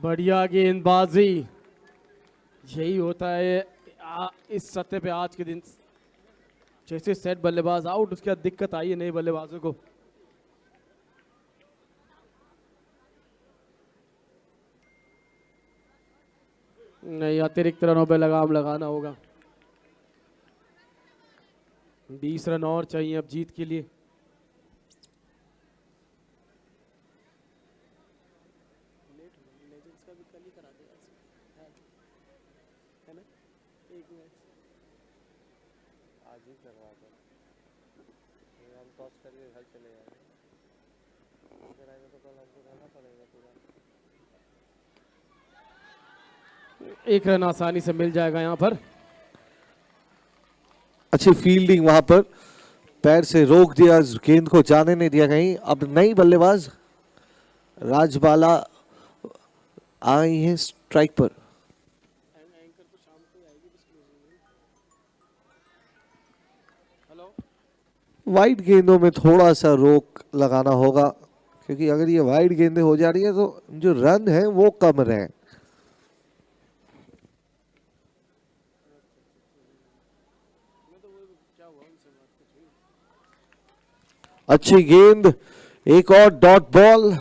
बढ़िया गेंदबाजी, यही होता है इस सतह पे आज के दिन। जैसे सेट बल्लेबाज आउट, उसके बाद दिक्कत आई है नए बल्लेबाजों को। नहीं, अतिरिक्त रनों पे लगाम लगाना होगा। 20 रन और चाहिए अब जीत के लिए। एक रन आसानी से मिल जाएगा यहां पर। अच्छी फील्डिंग, वहां पर पैर से रोक दिया, गेंद को जाने नहीं दिया कहीं। अब नई बल्लेबाज राजबाला आई है स्ट्राइक पर। वाइड गेंदों में थोड़ा सा रोक लगाना होगा, क्योंकि अगर ये वाइड गेंदें हो जा रही है तो जो रन है वो कम रहे। अच्छी गेंद, एक और डॉट बॉल।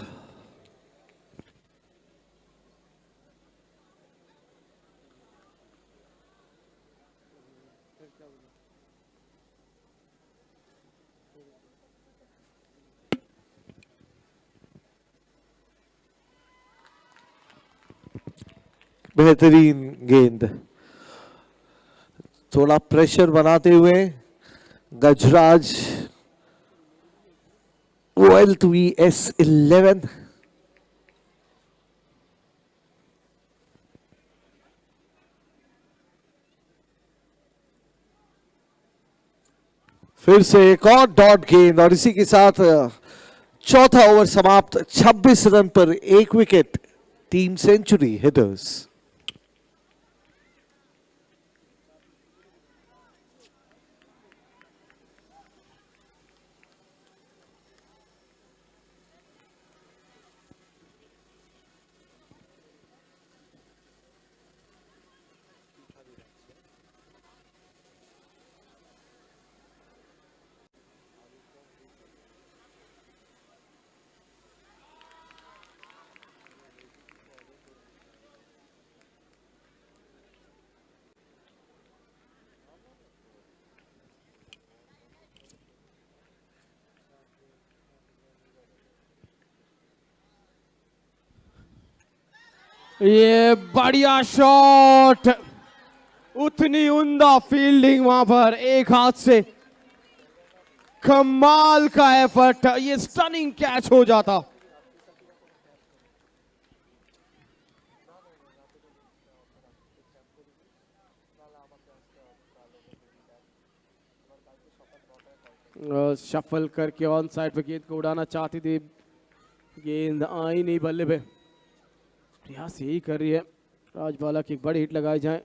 बेहतरीन गेंद, थोड़ा प्रेशर बनाते हुए गजराज OL3S11 फिर से एक और डॉट गेंद, और इसी के साथ चौथा ओवर समाप्त। 26 रन पर 1 विकेट, टीम सेंचुरी हिटर्स। ये बढ़िया शॉट, उतनी उम्दा फील्डिंग वहां पर, एक हाथ से कमाल का एफर्ट, ये स्टनिंग कैच हो जाता। शफल करके ऑन साइड पे गेंद को उड़ाना चाहती थी, गेंद आई नहीं बल्ले पे। प्रयास यही कर रही है राजबाला की बड़ी हिट लगाई जाए।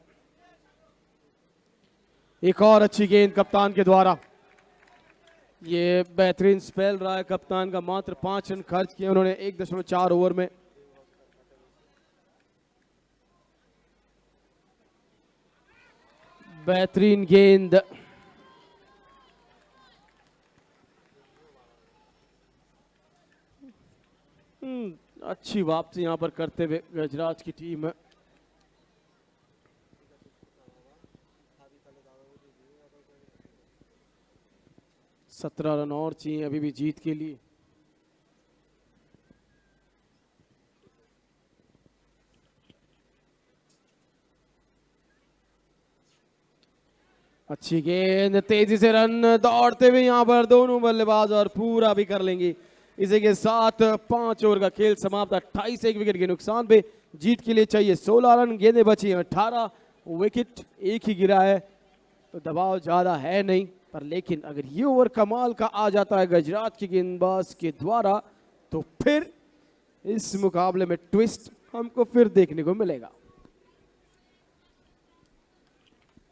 एक और अच्छी गेंद कप्तान के द्वारा। ये बेहतरीन स्पेल रहा है कप्तान का, मात्र 5 रन खर्च किए उन्होंने 1.4 ओवर में। बेहतरीन गेंद, अच्छी वापसी यहां पर करते हुए गजराज की टीम है। सत्रह रन और चाहिए अभी भी जीत के लिए। अच्छी गेंद, तेजी से रन दौड़ते हुए यहां पर दोनों बल्लेबाज और पूरा भी कर लेंगे। इसी के साथ 5 ओवर का खेल समाप्त। 28 एक विकेट के नुकसान पे जीत के लिए चाहिए 16 रन। गेंदें बची हैं 18, विकेट एक ही गिरा है तो दबाव ज्यादा है नहीं, पर लेकिन अगर ये ओवर कमाल का आ जाता है गजराज के गेंदबाज के द्वारा तो फिर इस मुकाबले में ट्विस्ट हमको फिर देखने को मिलेगा।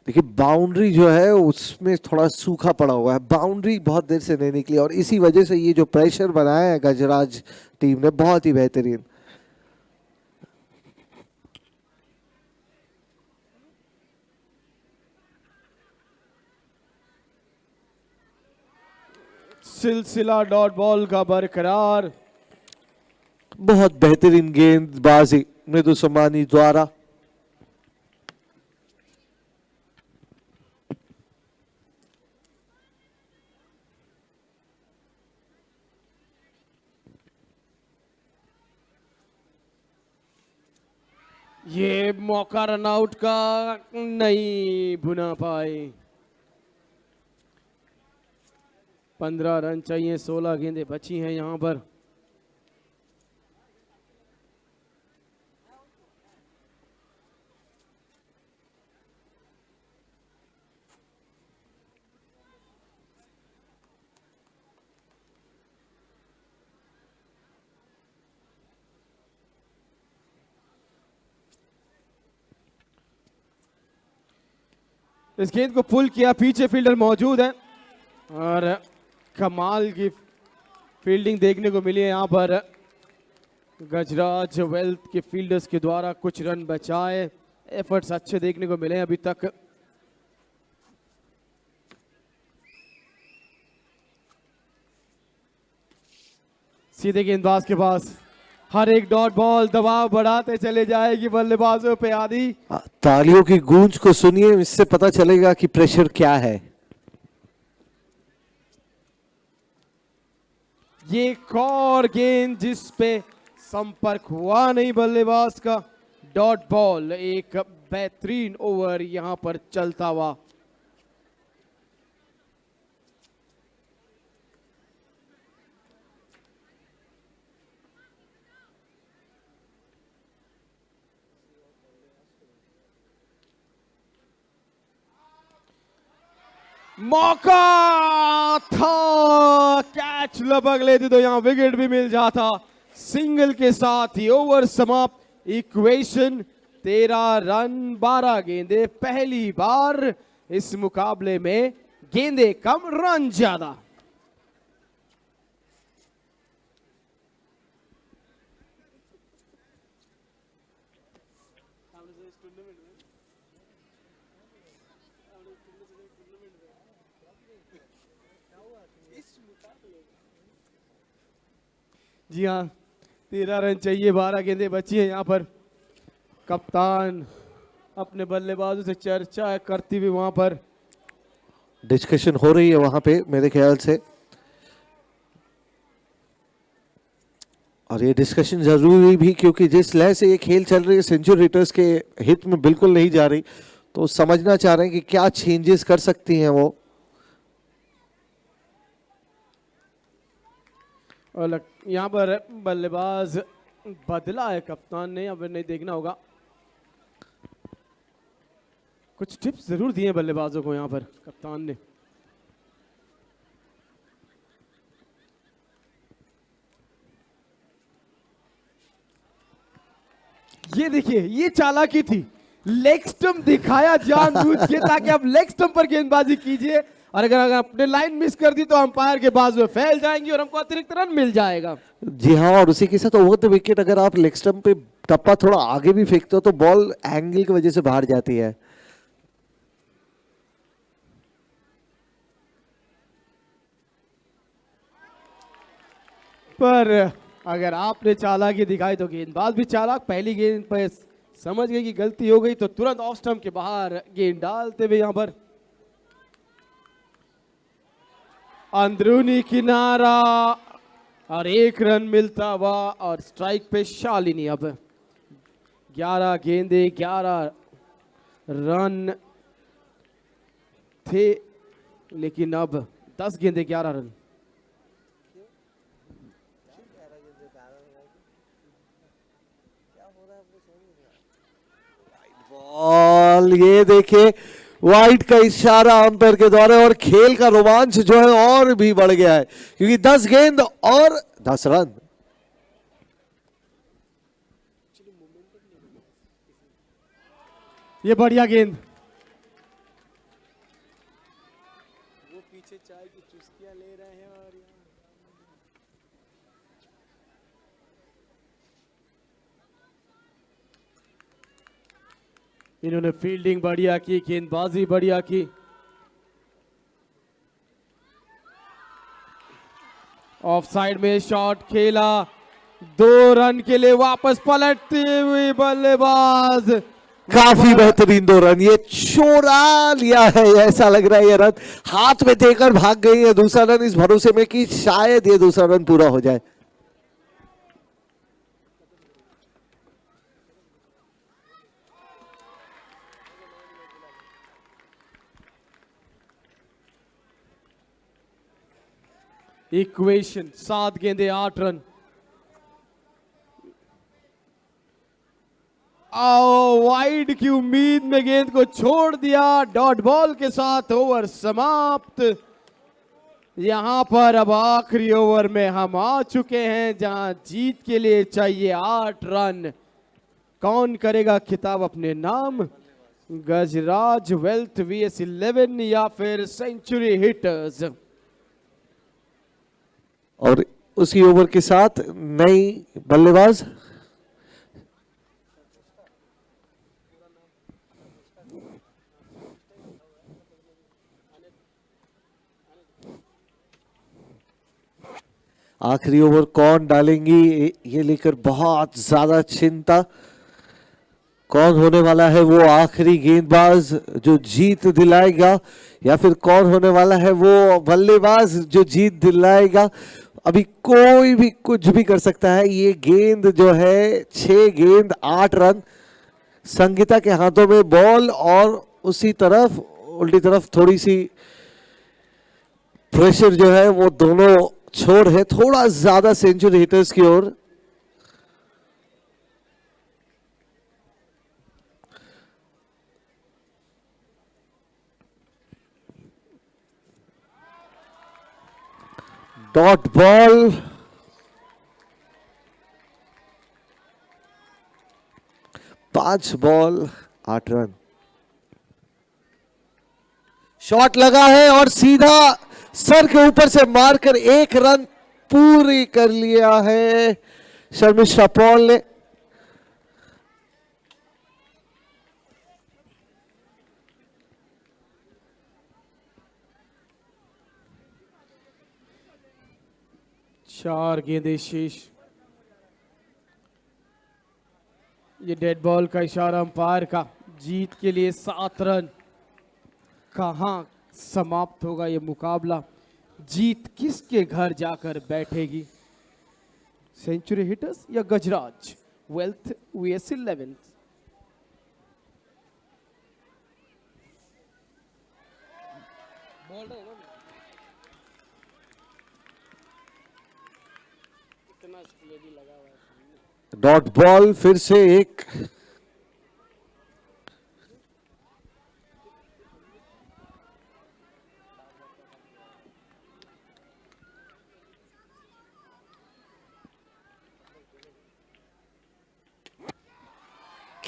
देखिए बाउंड्री जो है उसमें थोड़ा सूखा पड़ा हुआ है, बाउंड्री बहुत देर से नहीं निकली और इसी वजह से ये जो प्रेशर बनाया है गजराज टीम ने बहुत ही बेहतरीन। सिलसिला डॉट बॉल का बरकरार, बहुत बेहतरीन गेंदबाजी मृदु सोमानी द्वारा। ये मौका रन आउट का नहीं बुना पाए। 15 रन चाहिए, 16 गेंदें बची हैं यहां पर। इस गेंद को पुल किया, पीछे फील्डर मौजूद है और कमाल की फील्डिंग देखने को मिली है यहां पर। गजराज वेल्थ के फील्डर्स के द्वारा कुछ रन बचाए, एफर्ट्स अच्छे देखने को मिले अभी तक। सीधे गेंदबाज के पास, हर एक डॉट बॉल दबाव बढ़ाते चले जाएगी बल्लेबाजों पे आदि। तालियों की गूंज को सुनिए, इससे पता चलेगा कि प्रेशर क्या है। ये एक और गेंद जिस पे संपर्क हुआ नहीं बल्लेबाज का, डॉट बॉल। एक बेहतरीन ओवर यहां पर चलता हुआ। मौका था, कैच लपक लेती तो यहां विकेट भी मिल जाता। सिंगल के साथ ही ओवर समाप्त। इक्वेशन 13 रन 12 गेंदे। पहली बार इस मुकाबले में गेंदे कम रन ज्यादा। जी हाँ, 13 रन चाहिए, 12 गेंदें बची हैं यहाँ पर। कप्तान अपने बल्लेबाजों से चर्चा करती हुई वहां पर डिस्कशन हो रही है वहां पे मेरे ख्याल से, और ये डिस्कशन जरूरी भी क्योंकि जिस लय से ये खेल चल रही है सेंचुरी हिटर्स के हित में बिल्कुल नहीं जा रही, तो समझना चाह रहे हैं कि क्या चेंजेस कर सकती हैं वो। और यहाँ पर बल्लेबाज बदला है कप्तान ने, अब नहीं देखना होगा। कुछ टिप्स जरूर दिए बल्लेबाजों को यहाँ पर कप्तान ने। ये देखिए, ये चालाकी थी, लेग स्टंप दिखाया जानबूझ के ताकि आप लेग स्टंप पर गेंदबाजी कीजिए। और अगर अपने लाइन मिस कर दी तो अंपायर के बाजू में फैल जाएंगी और हमको अतिरिक्त रन मिल जाएगा। जी हाँ, और उसी के साथ ओवर द विकेट अगर आप लेग स्टंप पे टप्पा थोड़ा आगे भी फेंकते हो तो बॉल एंगल की वजह से बाहर जाती है। पर अगर आपने चालाकी दिखाई तो गेंदबाज भी चालाक, पहली गेंद पर समझ गए कि गलती हो गई तो तुरंत ऑफ स्टंप के बाहर गेंद डालते हुए यहां पर अंदरूनी किनारा और 1 रन मिलता हुआ और स्ट्राइक पे शालिनी। अब 11 गेंदे 11 रन थे, लेकिन अब 10 गेंदे 11 रन। बॉल, ये देखिए वाइड का इशारा अंपायर के द्वारा और खेल का रोमांच जो है और भी बढ़ गया है क्योंकि 10 गेंद और 10 रन। ये बढ़िया गेंद, वो पीछे चाय की चुस्कियां ले रहे हैं और इन्होंने फील्डिंग बढ़िया की, गेंदबाजी बढ़िया की। ऑफ साइड में शॉट खेला, 2 रन के लिए वापस पलटती हुई बल्लेबाज। काफी बेहतरीन 2 रन, ये चोरा लिया है ऐसा लग रहा है। ये रन हाथ में देकर भाग गई है, दूसरा रन इस भरोसे में कि शायद ये दूसरा रन पूरा हो जाए। इक्वेशन 7 गेंदे 8 रन। आओ, वाइड की उम्मीद में गेंद को छोड़ दिया, डॉट बॉल के साथ ओवर समाप्त। यहां पर अब आखिरी ओवर में हम आ चुके हैं जहां जीत के लिए चाहिए 8 रन। कौन करेगा खिताब अपने नाम? गजराज वेल्थ VS 11 या फिर सेंचुरी हिटर्स? और उसी ओवर के साथ नई बल्लेबाज आखिरी ओवर कौन डालेंगी ये लेकर बहुत ज्यादा चिंता। कौन होने वाला है वो आखिरी गेंदबाज जो जीत दिलाएगा या फिर कौन होने वाला है वो बल्लेबाज जो जीत दिलाएगा? अभी कोई भी कुछ भी कर सकता है। ये गेंद जो है 6 गेंद 8 रन, संगीता के हाथों में बॉल और उसी तरफ उल्टी तरफ थोड़ी सी प्रेशर जो है वो दोनों छोड़ है थोड़ा ज्यादा सेंचुरी हिटर्स की ओर। डॉट बॉल, पांच बॉल 8 रन। शॉट लगा है और सीधा सर के ऊपर से मारकर 1 रन पूरी कर लिया है शर्मिष्ठा पॉल ने। चार गेंदे शेष। ये डेड बॉल का इशारा अंपायर का। जीत के लिए 7 रन। कहां समाप्त होगा ये मुकाबला? जीत किसके घर जाकर बैठेगी? सेंचुरी हिटर्स या गजराज वेल्थ VS 11? डॉट बॉल फिर से एक।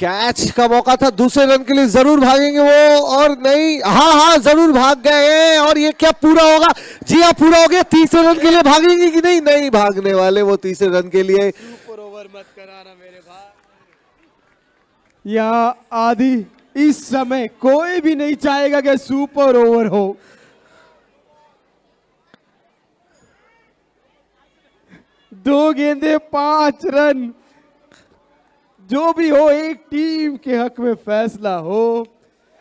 कैच का मौका था, दूसरे रन के लिए जरूर भागेंगे वो, और नहीं, हाँ जरूर भाग गए हैं। और ये क्या पूरा होगा? जी हाँ, पूरा हो गया। तीसरे रन के लिए भागेंगे कि नहीं? नहीं भागने वाले वो तीसरे रन के लिए। सुपर ओवर मत कराना मेरे भाई। यहाँ आदि इस समय कोई भी नहीं चाहेगा कि सुपर ओवर हो। दो गेंदे 5 रन, जो भी हो एक टीम के हक में फैसला हो।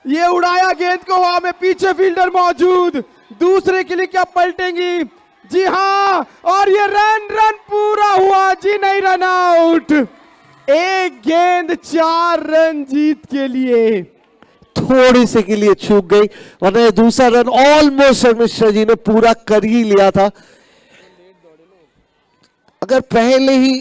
ये उड़ाया गेंद को हवा में, पीछे फील्डर मौजूद, दूसरे के लिए क्या पलटेंगी? जी हाँ, और ये रन पूरा हुआ जी, नहीं रन आउट। एक गेंद 4 रन जीत के लिए। थोड़ी से के लिए चूक गई, वरना दूसरा रन ऑलमोस्ट मिश्रा जी ने पूरा कर ही लिया था। अगर पहले ही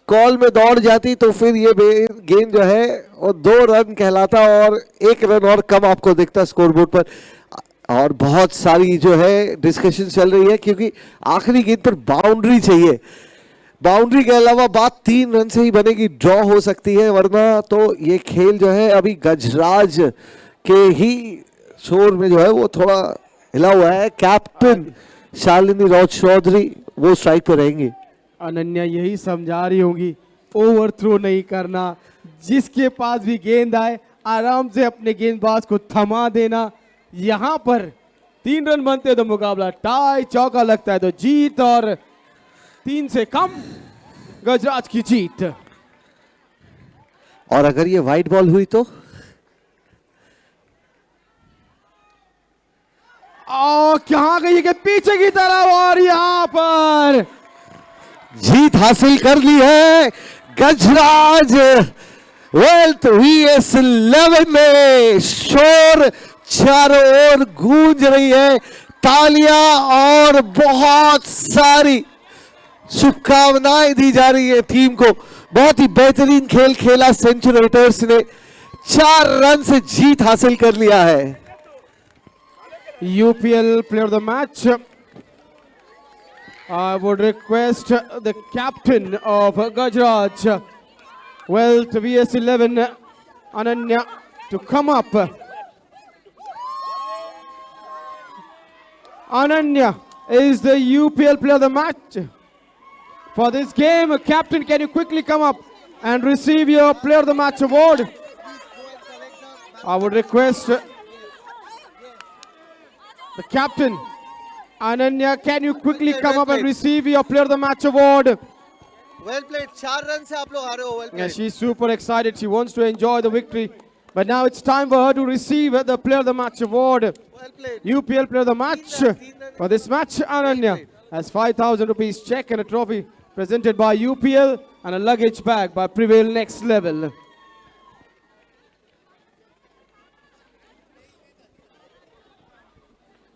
कॉल में दौड़ जाती तो फिर ये गेंद जो है वो 2 रन कहलाता और 1 रन और कम आपको दिखता स्कोरबोर्ड पर। और बहुत सारी जो है डिस्कशन चल रही है, क्योंकि आखिरी गेंद पर बाउंड्री चाहिए। बाउंड्री के अलावा बात 3 रन से ही बनेगी, ड्रॉ हो सकती है, वरना तो ये खेल जो है अभी गजराज के ही शोर में जो है वो थोड़ा हिला हुआ है। कैप्टन शालिनी राउत चौधरी वो स्ट्राइक पर रहेंगे। अनन्या यही समझा रही होंगी, ओवर थ्रो नहीं करना, जिसके पास भी गेंद आए आराम से अपने गेंदबाज को थमा देना। यहां पर 3 रन बनते तो मुकाबला टाई, चौका लगता है तो जीत, और 3 से कम गजराज की जीत। और अगर ये वाइड बॉल हुई तो कहां गई कि पीछे की तरफ, और यहां पर जीत हासिल कर ली है गजराज। वेल्थ VS11 में शोर चारों ओर गूंज रही है, तालियां और बहुत सारी शुभकामनाएं दी जा रही है टीम को। बहुत ही बेहतरीन खेल खेला सेंचुरेटर्स ने, 4 रन से जीत हासिल कर लिया है। UPL player of the match, I would request the captain of Gajraj, Wealth VS11, Ananya, to come up. Ananya is the UPL player of the match for this game. Captain, can you quickly come up and receive your player of the match award? I would request the captain, Ananya, can you quickly come up and receive your player of the match award? Well played, 4 run से आप लोग आ रहे हो, well played. Yeah, she's super excited. She wants to enjoy the victory. But now it's time for her to receive the player of the match award. Well played. UPL player of the match. For this match, Ananya has 5,000 rupees check and a trophy presented by UPL and a luggage bag by Prevail Next Level.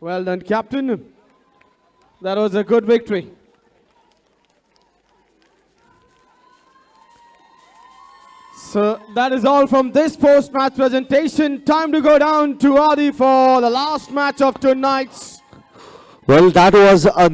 Well done, Captain. That was a good victory. So that is all from this post-match presentation. Time to go down to Adi for the last match of tonight's. Well, that was a